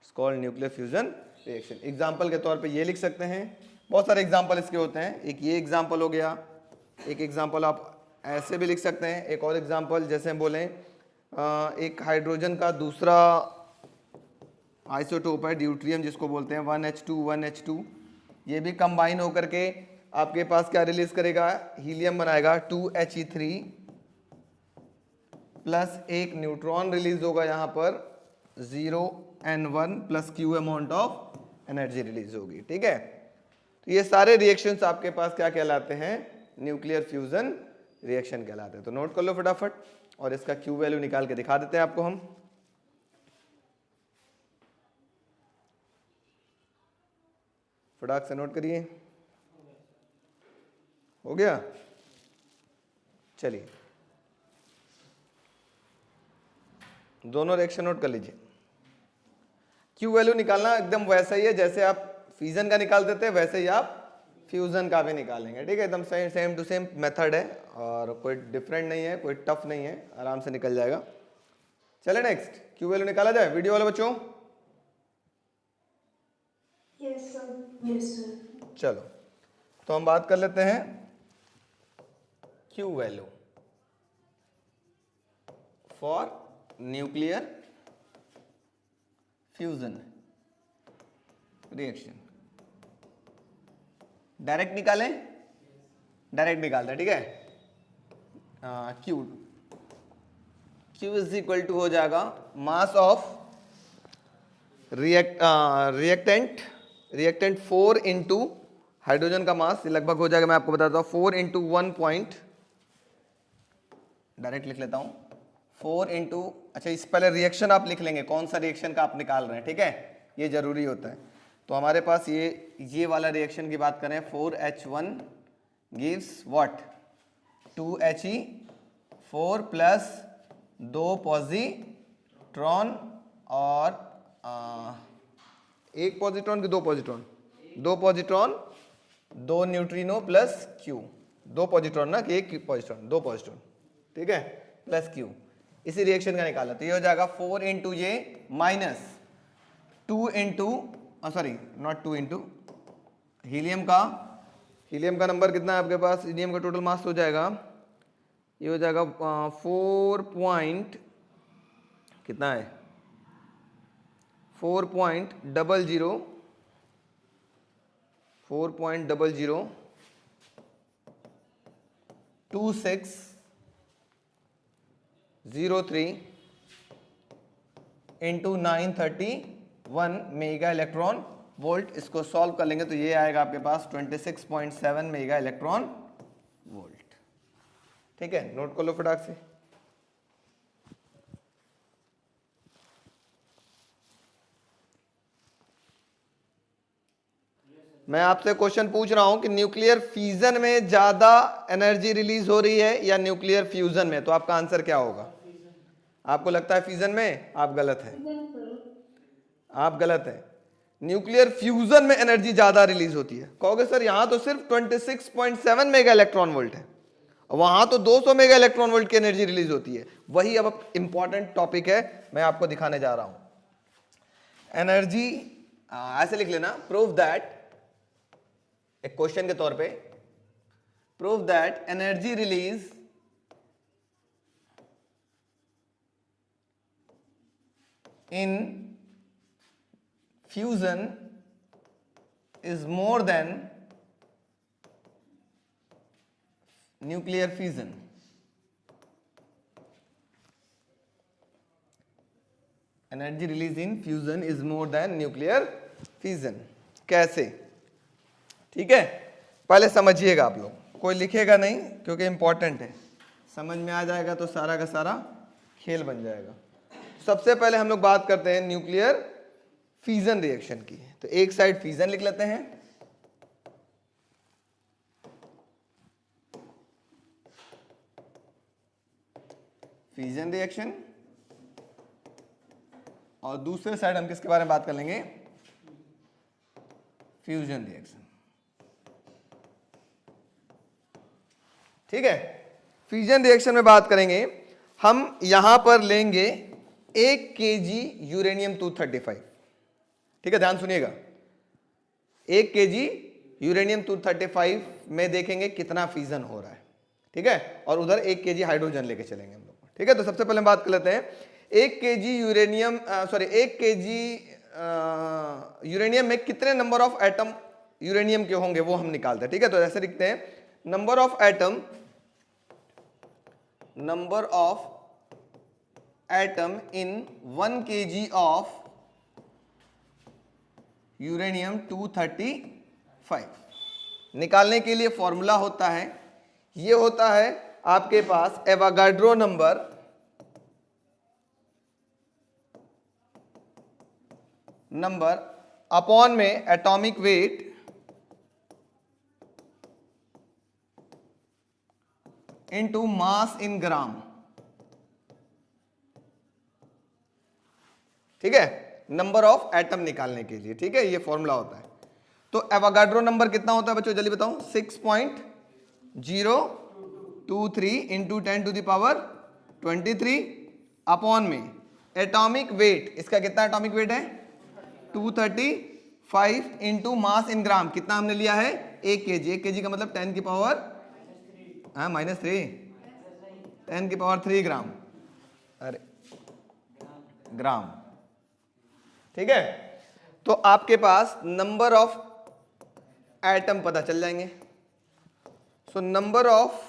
It's called nuclear fusion reaction. Example के तौर पे ये लिख सकते हैं, बहुत सारे example इसके होते हैं, एक ये एग्जाम्पल हो गया, एक एग्जांपल आप ऐसे भी लिख सकते हैं। एक और एग्जांपल जैसे हम बोलें एक हाइड्रोजन का दूसरा आइसोटोप है ड्यूट्रियम जिसको बोलते हैं 1H2 ये भी कंबाइन होकर के आपके पास क्या रिलीज करेगा, हीलियम बनाएगा 2He3 प्लस एक न्यूट्रॉन रिलीज होगा यहाँ पर 0N1 plus Q amount of energy release होगी। ठीक है, तो ये सारे रिएक्शंस आपके पास क्या कहलाते हैं, न्यूक्लियर फ्यूजन रिएक्शन कहलाते हैं। तो नोट कर लो फटाफट और इसका Q वैल्यू निकाल के दिखा देते हैं आपको हम। फटाक से नोट करिए, हो गया। चलिए दोनों रिएक्शन नोट कर लीजिए। Q वैल्यू निकालना एकदम वैसा ही है जैसे आप फ्यूजन का निकाल देते हैं, वैसे ही आप फ्यूजन का भी निकालेंगे। ठीक है, एकदम सेम टू सेम मेथड है और कोई डिफरेंट नहीं है, कोई टफ नहीं है, आराम से निकल जाएगा। चले नेक्स्ट, Q वैल्यू निकाला जाए वीडियो वाले बच्चों। Yes sir. चलो तो हम बात कर लेते हैं Q value for nuclear fusion reaction. Direct निकालें, डायरेक्ट निकालते हैं। ठीक है, Q इज इक्वल टू हो जाएगा मास ऑफ रिएक्टेंट 4 इंटू हाइड्रोजन का मास लगभग हो जाएगा, मैं आपको बताता हूँ 4 इंटू 1 पॉइंट, डायरेक्ट लिख लेता हूँ 4 इंटू, अच्छा इस पहले रिएक्शन आप लिख लेंगे, कौन सा रिएक्शन का आप निकाल रहे हैं। ठीक है, ये जरूरी होता है। तो हमारे पास ये वाला रिएक्शन की बात करें 4H1 gives what 2He4 plus 2 positron और एक पॉजिट्रॉन की 2 positron, 2 positron 2 neutrino plus Q, 2 positron ना कि एक पॉजिट्रॉन, 2 पॉजिट्रॉन। ठीक है, प्लस Q, इसी रिएक्शन का निकाला। तो ये हो जाएगा 4 इंटू ये minus 2 into sorry not 2 into helium का नंबर कितना है आपके पास, हीलियम का टोटल मास हो जाएगा, ये हो जाएगा 4 पॉइंट कितना है 4.002603 इंटू 931 मेगा इलेक्ट्रॉन वोल्ट। इसको सॉल्व कर लेंगे तो ये आएगा आपके पास 26.7 मेगा इलेक्ट्रॉन वोल्ट। ठीक है, नोट कर लो फटाक से। मैं आपसे क्वेश्चन पूछ रहा हूं कि न्यूक्लियर फ्यूजन में ज्यादा एनर्जी रिलीज हो रही है या न्यूक्लियर फ्यूजन में, तो आपका आंसर क्या होगा? आपको लगता है फ्यूजन में, आप गलत है, आप गलत है। न्यूक्लियर फ्यूजन में एनर्जी ज्यादा रिलीज होती है। कहोगे सर यहां तो सिर्फ 26.7 मेगा इलेक्ट्रॉन वोल्ट है, वहां तो 200 मेगा इलेक्ट्रॉन वोल्ट की एनर्जी रिलीज होती है। वही अब इंपॉर्टेंट टॉपिक है, मैं आपको दिखाने जा रहा हूं। एनर्जी ऐसे लिख लेना, प्रूव दैट, एक क्वेश्चन के तौर पे, prove that energy release in fusion is more than nuclear fission. Energy release in fusion is more than nuclear fission. कैसे? ठीक है, पहले समझिएगा आप लोग, कोई लिखेगा नहीं क्योंकि इंपॉर्टेंट है, समझ में आ जाएगा तो सारा का सारा खेल बन जाएगा। सबसे पहले हम लोग बात करते हैं न्यूक्लियर फ्यूजन रिएक्शन की। तो एक साइड फ्यूजन लिख लेते हैं, फ्यूजन रिएक्शन, और दूसरे साइड हम किसके बारे में बात कर लेंगे, फ्यूजन रिएक्शन। ठीक है, फ्यूजन रिएक्शन में बात करेंगे हम, यहां पर लेंगे 1 kg यूरेनियम 235। ठीक है, ध्यान सुनिएगा, 1 kg यूरेनियम 235 में देखेंगे कितना फ्यूजन हो रहा है। ठीक है, और उधर 1 kg हाइड्रोजन लेके चलेंगे हम लोग, ठीक है। तो सबसे पहले बात कर लेते हैं 1 kg uranium, sorry 1 kg uranium में कितने नंबर ऑफ एटम यूरेनियम के होंगे वो हम निकालते हैं, ठीक है। तो ऐसे लिखते हैं number of atom in 1 kg of uranium 235 निकालने के लिए फॉर्मूला होता है, ये होता है आपके पास एवोगाड्रो नंबर अपॉन में एटॉमिक वेट इनटू मास इन ग्राम, ठीक है, नंबर ऑफ एटम निकालने के लिए, ठीक है, ये फॉर्मूला होता है। तो एवोगाड्रो नंबर कितना होता है बच्चों, जल्दी बताओ, 6.023 इंटू 10⁻23 अपॉन में एटॉमिक वेट, इसका कितना एटॉमिक वेट है 235 इंटू मास इन ग्राम, कितना हमने लिया है 1 kg, 1 kg का मतलब 10⁻³ (10⁻³ ग्राम, अरे ग्राम, ठीक है। तो आपके पास नंबर ऑफ एटम पता चल जाएंगे। So number of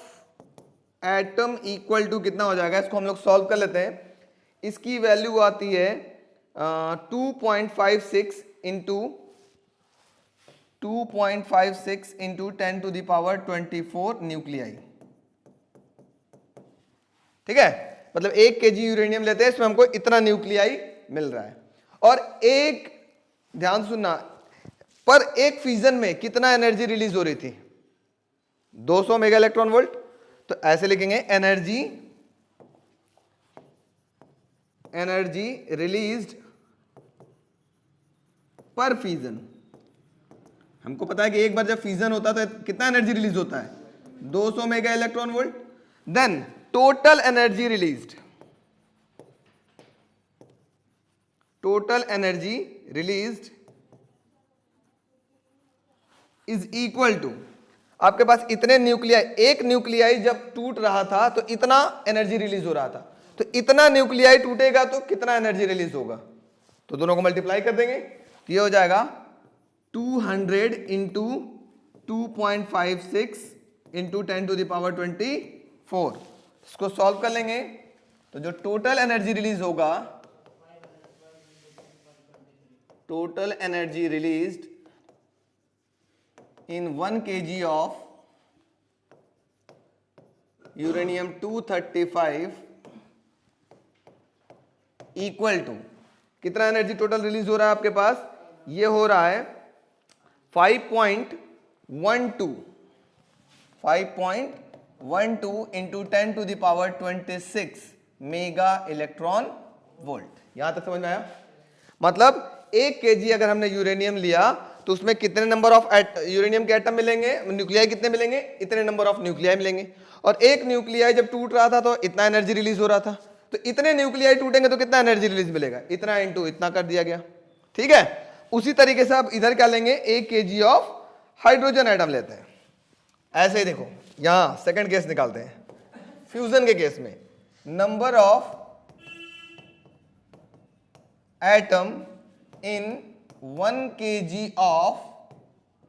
atom equal to कितना हो जाएगा, इसको हम लोग सॉल्व कर लेते हैं। इसकी वैल्यू आती है 2.56 इंटू 10⁻24 न्यूक्लियाई, ठीक है। मतलब 1 kg यूरेनियम लेते हैं, इसमें हमको इतना न्यूक्लियाई मिल रहा है। और एक ध्यान सुनना, पर एक फ्यूजन में कितना एनर्जी रिलीज हो रही थी 200 मेगा इलेक्ट्रॉन वोल्ट। तो ऐसे लिखेंगे एनर्जी रिलीज्ड पर फ्यूजन। हमको पता है कि एक बार जब फ्यूजन होता है तो कितना एनर्जी रिलीज होता है 200 mega electron volt. Then total energy released is equal to, आपके पास इतने न्यूक्लियाई, एक न्यूक्लियाई जब टूट रहा था तो इतना एनर्जी रिलीज हो रहा था, तो इतना न्यूक्लियाई टूटेगा तो कितना एनर्जी रिलीज होगा, तो दोनों को मल्टीप्लाई कर देंगे तो ये हो जाएगा 200 इंटू 2.56 इंटू 10⁻24। इसको सॉल्व कर लेंगे तो जो टोटल एनर्जी रिलीज होगा, total energy released in 1 kg of uranium 235 equal to, कितना एनर्जी टोटल रिलीज हो रहा है आपके पास, ये हो रहा है 5.12 इंटू 10⁻26 मेगा इलेक्ट्रॉन वोल्ट। यहां तक समझ में आया। मतलब 1 kg अगर हमने यूरेनियम लिया तो उसमें कितने नंबर ऑफ यूरेनियम के एटम मिलेंगे, न्यूक्लियाई कितने मिलेंगे, इतने नंबर ऑफ न्यूक्लियाई मिलेंगे। और एक न्यूक्लियाई जब टूट रहा था तो इतना एनर्जी रिलीज हो रहा था, तो इतने न्यूक्लियाई टूटेंगे तो कितना एनर्जी रिलीज मिलेगा, इतना इंटू इतना कर दिया गया, ठीक है। उसी तरीके से आप इधर क्या लेंगे, 1 kg ऑफ हाइड्रोजन एटम लेते हैं। ऐसे ही देखो, यहां सेकंड केस निकालते हैं, फ्यूजन के केस में number of atom in 1 kg of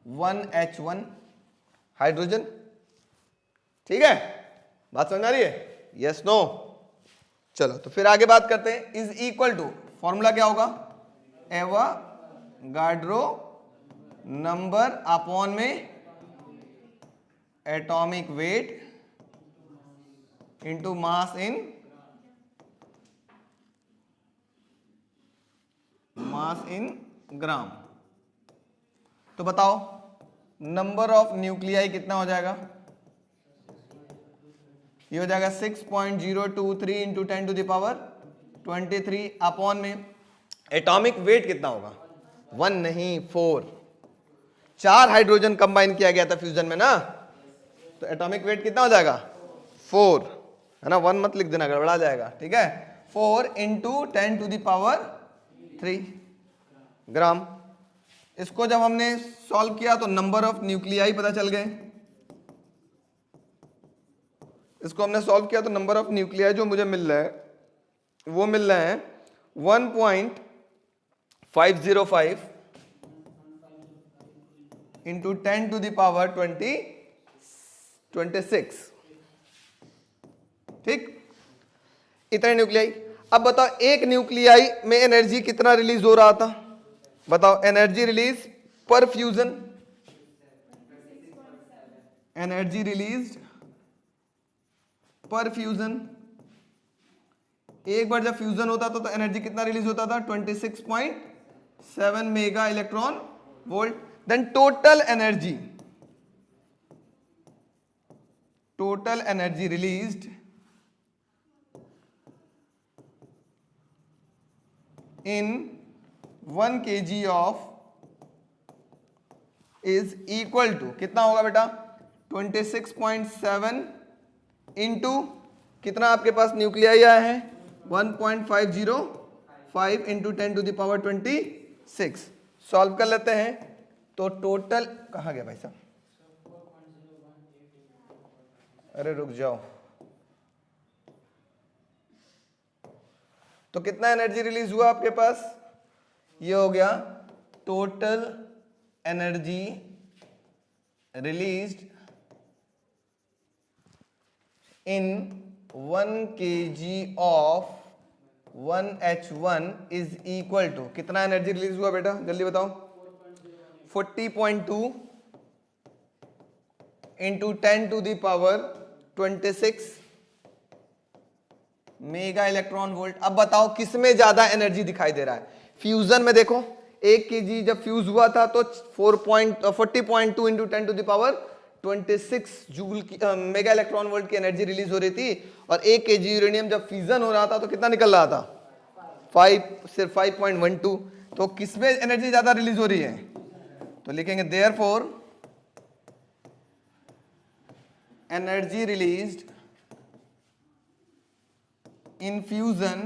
1H1 hydrogen, ठीक है। बात समझ आ रही है, यस नो। चलो तो फिर आगे बात करते हैं। इज इक्वल टू, फॉर्मूला क्या होगा, एवोगाड्रो नंबर अपॉन में एटॉमिक वेट इंटू मास इन ग्राम। तो बताओ नंबर ऑफ न्यूक्लियाई कितना हो जाएगा, ये हो जाएगा 6.023 इंटू 10⁻23 अपॉन में एटॉमिक वेट कितना होगा 1 नहीं 4, 4 हाइड्रोजन कंबाइन किया गया था फ्यूजन में ना, तो एटॉमिक वेट कितना हो जाएगा 4, है ना, 1 मत लिख देना गड़बड़ा जाएगा, ठीक है। 4 इंटू 10⁻³ ग्राम। इसको जब हमने सॉल्व किया तो नंबर ऑफ न्यूक्लियाई पता चल गए, इसको हमने सॉल्व किया तो नंबर ऑफ न्यूक्लियाई जो मुझे मिल रहा है वो मिल रहे हैं 1.505 इंटू 10 टू द पावर 26। ठीक, इतने न्यूक्लियाई। अब बताओ एक न्यूक्लियाई में एनर्जी कितना रिलीज हो रहा था, बताओ एनर्जी रिलीज पर फ्यूजन, एनर्जी रिलीज्ड पर फ्यूजन। एक बार जब फ्यूजन होता था तो एनर्जी कितना रिलीज होता था, 26.7 mega electron volt. Then total energy released in 1 kg of is equal to कितना होगा बेटा, 26.7 इंटू कितना आपके पास न्यूक्लियाई आया है, 1.505 into 10 to the power 26। Solve कर लेते हैं तो टोटल कहाँ गया भाई साहब, अरे रुक जाओ, तो कितना एनर्जी रिलीज हुआ आपके पास, ये हो गया total energy released in 1 kg of 1H1 is equal to कितना एनर्जी रिलीज हुआ बेटा जल्दी बताओ, 40.2 into 10 to the power 26 mega electron volt. अब बताओ किसमें ज्यादा एनर्जी दिखाई दे रहा है, फ्यूजन में देखो 1 kg जब फ्यूज हुआ था तो 40.2 into 10 to the power 26 joule की मेगा इलेक्ट्रॉन वोल्ट की एनर्जी रिलीज हो रही थी, और 1 kg यूरेनियम जब फ्यूजन हो रहा था तो कितना निकल रहा था, 5 सिर्फ 5.12। तो किसमें एनर्जी ज्यादा रिलीज हो रही है, तो लिखेंगे therefore energy released in fusion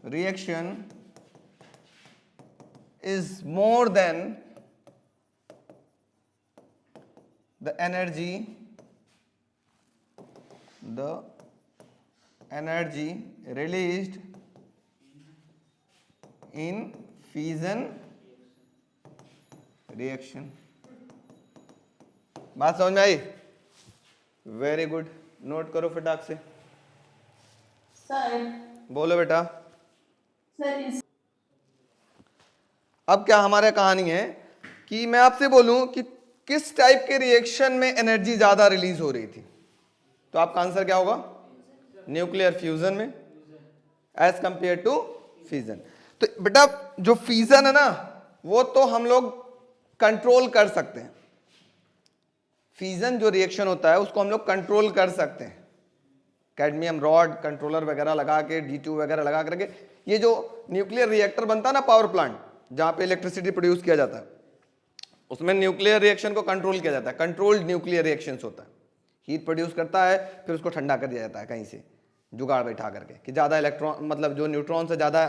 reaction is more than the energy released in fission reaction। बात समझ में आई, वेरी गुड, नोट करो फटाक से। सर बोलो बेटा। सर इस अब क्या हमारे कहानी है कि मैं आपसे बोलूं कि किस टाइप के रिएक्शन में एनर्जी ज्यादा रिलीज हो रही थी, तो आपका आंसर क्या होगा, न्यूक्लियर फ्यूजन में एज कंपेयर टू फिजन। तो बेटा जो फिजन है ना वो तो हम लोग कंट्रोल कर सकते हैं, फिजन जो रिएक्शन होता है उसको हम लोग कंट्रोल कर सकते हैं, कैडमियम रॉड कंट्रोलर वगैरह लगा के D2 वगैरह लगा करके। ये जो न्यूक्लियर रिएक्टर बनता है ना पावर प्लांट जहां पे इलेक्ट्रिसिटी प्रोड्यूस किया जाता है, उसमें न्यूक्लियर रिएक्शन को कंट्रोल किया जाता है, कंट्रोल्ड न्यूक्लियर रिएक्शंस होता है, हीट प्रोड्यूस करता है फिर उसको ठंडा कर दिया जाता है कहीं से जुगाड़ बैठा करके कि ज़्यादा इलेक्ट्रॉन मतलब जो न्यूट्रॉन से ज़्यादा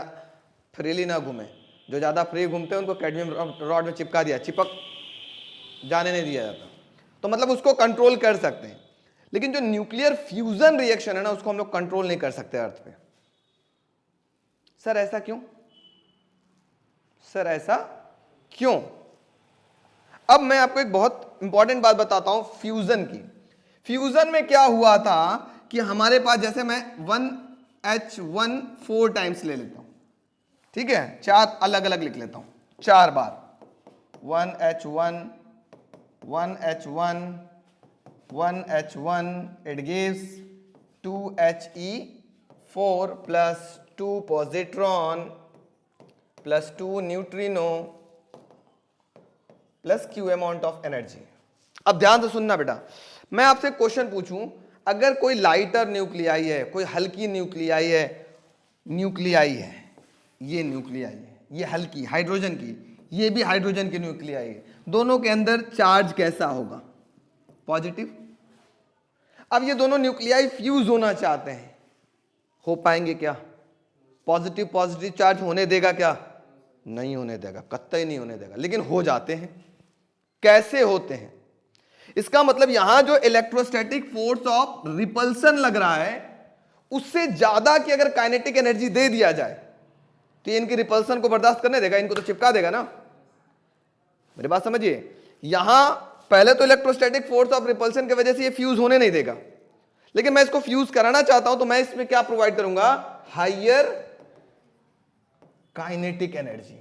फ्रीली ना घूमे, जो ज़्यादा फ्री घूमते हैं उनको कैडमियम रॉड में चिपका दिया, चिपक जाने नहीं दिया जाता, तो मतलब उसको कंट्रोल कर सकते हैं। लेकिन जो न्यूक्लियर फ्यूजन रिएक्शन है ना उसको हम लोग कंट्रोल नहीं कर सकते अर्थ पे। सर ऐसा क्यों, सर ऐसा क्यों? अब मैं आपको एक बहुत इंपॉर्टेंट बात बताता हूं फ्यूजन की। फ्यूजन में क्या हुआ था कि हमारे पास जैसे मैं 1H1 4 टाइम्स ले लेता हूं, ठीक है, 4 अलग अलग लिख लेता हूं 4 बार, 1H1 1H1 1H1 it gives 2He4 plus 2 positron plus 2 neutrino plus Q amount of energy। अब ध्यान से सुनना बेटा, मैं आपसे क्वेश्चन पूछूं, अगर कोई लाइटर न्यूक्लियाई है, कोई हल्की न्यूक्लियाई है, ये न्यूक्लियाई है, ये हल्की हाइड्रोजन की, ये भी हाइड्रोजन की न्यूक्लियाई है, दोनों के अंदर चार्ज कैसा होगा, पॉजिटिव। अब ये दोनों न्यूक्लियाई फ्यूज होना चाहते हैं, हो पाएंगे क्या, पॉजिटिव पॉजिटिव चार्ज होने देगा क्या, नहीं होने देगा, कतई नहीं होने देगा, लेकिन हो जाते हैं। कैसे होते हैं, इसका मतलब यहां जो इलेक्ट्रोस्टैटिक फोर्स ऑफ रिपल्सन लग रहा है उससे ज्यादा की अगर काइनेटिक एनर्जी दे दिया जाए तो ये इनकी रिपल्सन को बर्दाश्त करने देगा, इनको तो चिपका देगा ना। मेरी बात समझिए, यहां पहले तो इलेक्ट्रोस्टैटिक फोर्स ऑफ रिपल्सन की वजह से ये फ्यूज होने नहीं देगा, लेकिन मैं इसको फ्यूज कराना चाहता हूं तो मैं इसमें क्या प्रोवाइड करूंगा, हायर काइनेटिक एनर्जी।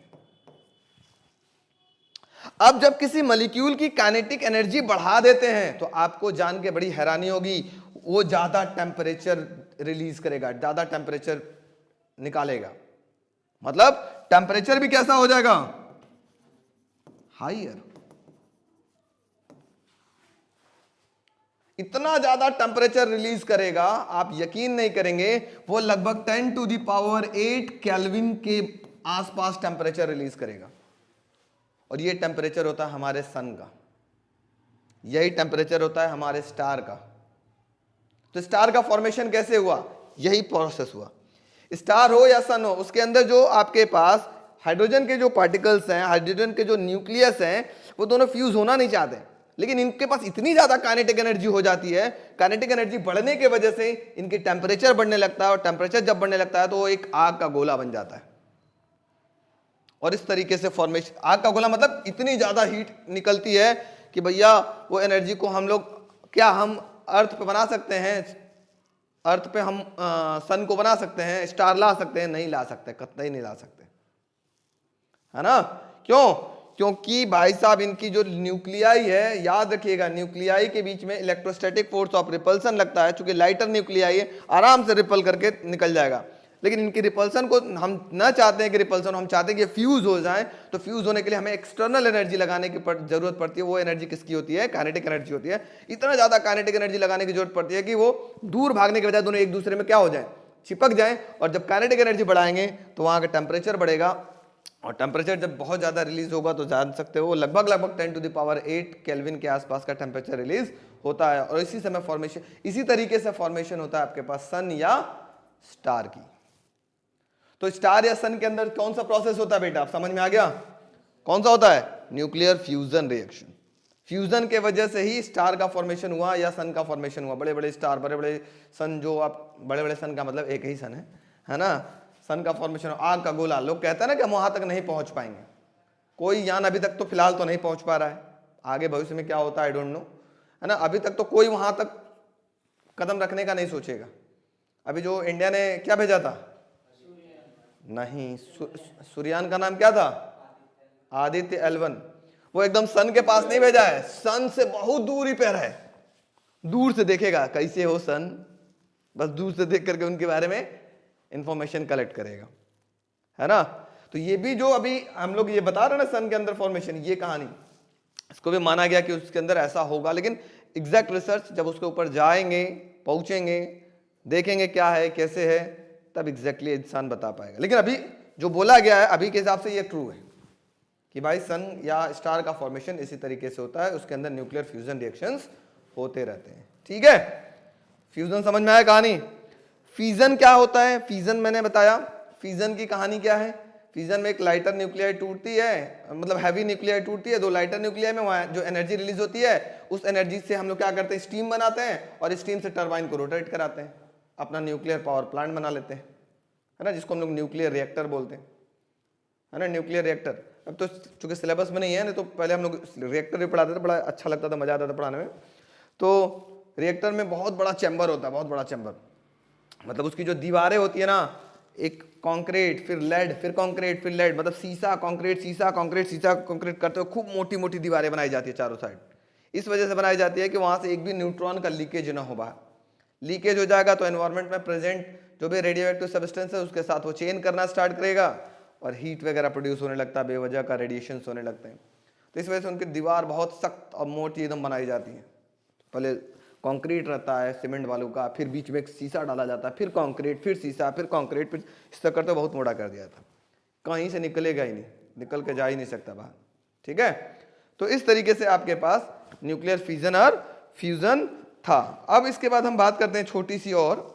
अब जब किसी मॉलिक्यूल की काइनेटिक एनर्जी बढ़ा देते हैं तो आपको जान के बड़ी हैरानी होगी, वो ज्यादा टेम्परेचर रिलीज करेगा, ज्यादा टेम्परेचर निकालेगा। मतलब टेम्परेचर भी कैसा हो जाएगा, हायर। इतना ज्यादा टेम्परेचर रिलीज करेगा आप यकीन नहीं करेंगे, वो लगभग 10 टू द पावर 8 केल्विन के आसपास टेम्परेचर रिलीज करेगा। और ये टेम्परेचर होता है हमारे सन का, यही टेम्परेचर होता है हमारे स्टार का। तो स्टार का फॉर्मेशन कैसे हुआ, यही प्रोसेस हुआ। स्टार हो या सन हो, उसके अंदर जो आपके पास हाइड्रोजन के जो पार्टिकल्स हैं, हाइड्रोजन के जो न्यूक्लियस हैं, वो दोनों फ्यूज होना नहीं चाहते, लेकिन इनके पास इतनी ज्यादा काइनेटिक एनर्जी हो जाती है, काइनेटिक एनर्जी बढ़ने की वजह से इनकी टेम्परेचर बढ़ने लगता है, और टेम्परेचर जब बढ़ने लगता है तो वो एक आग का गोला बन जाता है। और इस तरीके से फॉर्मेशन, आग का गोला मतलब इतनी ज्यादा हीट निकलती है कि भैया वो एनर्जी को हम लोग, क्या हम अर्थ पे बना सकते हैं, अर्थ पे हम सन को बना सकते हैं, स्टार ला सकते हैं, नहीं ला सकते, कतई नहीं ला सकते, है ना। क्यों, क्योंकि भाई साहब इनकी जो न्यूक्लियाई है, याद रखिएगा न्यूक्लियाई के बीच में इलेक्ट्रोस्टैटिक फोर्स ऑफ रिपल्सन लगता है, चूंकि लाइटर न्यूक्लियाई है आराम से रिपल करके निकल जाएगा, लेकिन इनकी रिपल्सन को हम न चाहते हैं कि रिपल्सन, हम चाहते हैं कि फ्यूज हो जाए। तो फ्यूज होने के लिए हमें एक्सटर्नल एनर्जी लगाने की जरूरत पड़ती है। वो एनर्जी किसकी होती है, काइनेटिक एनर्जी होती है। इतना ज्यादा काइनेटिक एनर्जी लगाने की जरूरत पड़ती है कि वो दूर भागने के बजाय दोनों एक दूसरे में क्या हो जाए, चिपक जाए। और जब काइनेटिक एनर्जी बढ़ाएंगे तो वहां का टेम्परेचर बढ़ेगा, और टेम्परेचर जब बहुत ज्यादा रिलीज होगा तो जान सकते हो लगभग 10 टू द पावर 8 केल्विन के आसपास का टेम्परेचर रिलीज होता है। और इसी समय फॉर्मेशन, इसी तरीके से फॉर्मेशन होता है आपके पास सन या स्टार की। तो स्टार या सन के अंदर कौन सा प्रोसेस होता है बेटा, आप समझ में आ गया, कौन सा होता है, न्यूक्लियर फ्यूजन रिएक्शन। फ्यूजन के वजह से ही स्टार का फॉर्मेशन हुआ या सन का फॉर्मेशन हुआ। बड़े बड़े स्टार, बड़े बड़े सन, जो आप बड़े बड़े सन का मतलब एक ही सन है ना, सन का फॉर्मेशन, आग का गोला। लोग कहते हैं ना कि हम वहां तक नहीं पहुंच पाएंगे, कोई यान अभी तक तो फिलहाल तो नहीं पहुंच पा रहा है, आगे भविष्य में क्या होता है आई डोंट नो, है ना। अभी तक तो कोई वहां तक कदम रखने का नहीं सोचेगा। अभी जो इंडिया ने क्या भेजा था, नहीं, सूर्ययान का नाम क्या था, आदित्य L1, वो एकदम सन के पास नहीं भेजा है, सन से बहुत दूरी पर है, दूर से देखेगा कैसे हो सन, बस दूर से देख करके उनके बारे में इंफॉर्मेशन कलेक्ट करेगा, है ना। तो ये भी जो अभी हम लोग ये बता रहे हैं ना सन के अंदर फॉर्मेशन, ये कहानी, इसको भी माना गया कि उसके अंदर ऐसा होगा, लेकिन एग्जैक्ट रिसर्च जब उसके ऊपर जाएंगे, पहुंचेंगे, देखेंगे क्या है कैसे है, तब एग्जैक्टली इंसान बता पाएगा। लेकिन अभी जो बोला गया है अभी के हिसाब से ये ट्रू है कि भाई सन या स्टार का फॉर्मेशन इसी तरीके से होता है, उसके अंदर न्यूक्लियर फ्यूजन रिएक्शंस होते रहते हैं। ठीक है, फ्यूजन समझ में आया कहानी। फ्यूजन क्या होता है, फ्यूजन मैंने बताया, फ्यूजन की कहानी क्या है। फ्यूजन में एक लाइटर न्यूक्लियाई टूटती है, मतलब हैवी न्यूक्लियाई टूटती है, दो लाइटर न्यूक्लियाई में वहाँ जो एनर्जी रिलीज होती है, उस एनर्जी से हम लोग क्या करते हैं, स्टीम बनाते हैं, और स्टीम से टरबाइन को रोटेट कराते हैं, अपना न्यूक्लियर पावर प्लांट बना लेते हैं, है ना, जिसको हम लोग न्यूक्लियर रिएक्टर बोलते हैं, है ना, न्यूक्लियर रिएक्टर। अब तो चूंकि सिलेबस में नहीं है, नहीं तो पहले हम लोग रिएक्टर भी पढ़ाते थे, बड़ा अच्छा लगता था, मजा आता था पढ़ाने में। तो रिएक्टर में बहुत बड़ा चैम्बर होता है, बहुत बड़ा चैम्बर, मतलब उसकी जो दीवारें होती है ना, एक कंक्रीट, फिर लेड, फिर कंक्रीट, फिर लेड, मतलब शीशा कंक्रीट, शीशा कंक्रीट, शीशा कंक्रीट करते हुए खूब मोटी मोटी दीवारें बनाई जाती है चारों साइड। इस वजह से बनाई जाती है कि वहां से एक भी न्यूट्रॉन का लीकेज ना हो बाहर। लीकेज हो जाएगा तो एनवायरनमेंट में प्रेजेंट जो भी रेडियो एक्टिव सब्सटेंस है उसके साथ वो चेन करना स्टार्ट करेगा, और हीट वगैरह प्रोड्यूस होने लगता है, बेवजह का रेडिएशन होने लगते हैं। तो इस वजह से उनकी दीवार बहुत सख्त और मोटी एकदम बनाई जाती है। पहले कंक्रीट रहता है सीमेंट वालों का, फिर बीच में एक शीशा डाला जाता है, फिर कंक्रीट, फिर शीशा, फिर कंक्रीट, फिर इस तरह करते बहुत मोटा कर दिया था, कहीं से निकलेगा ही नहीं, निकल के जा ही नहीं सकता बाहर। ठीक है, तो इस तरीके से आपके पास न्यूक्लियर फिजन और फ्यूजन था। अब इसके बाद हम बात करते हैं छोटी सी और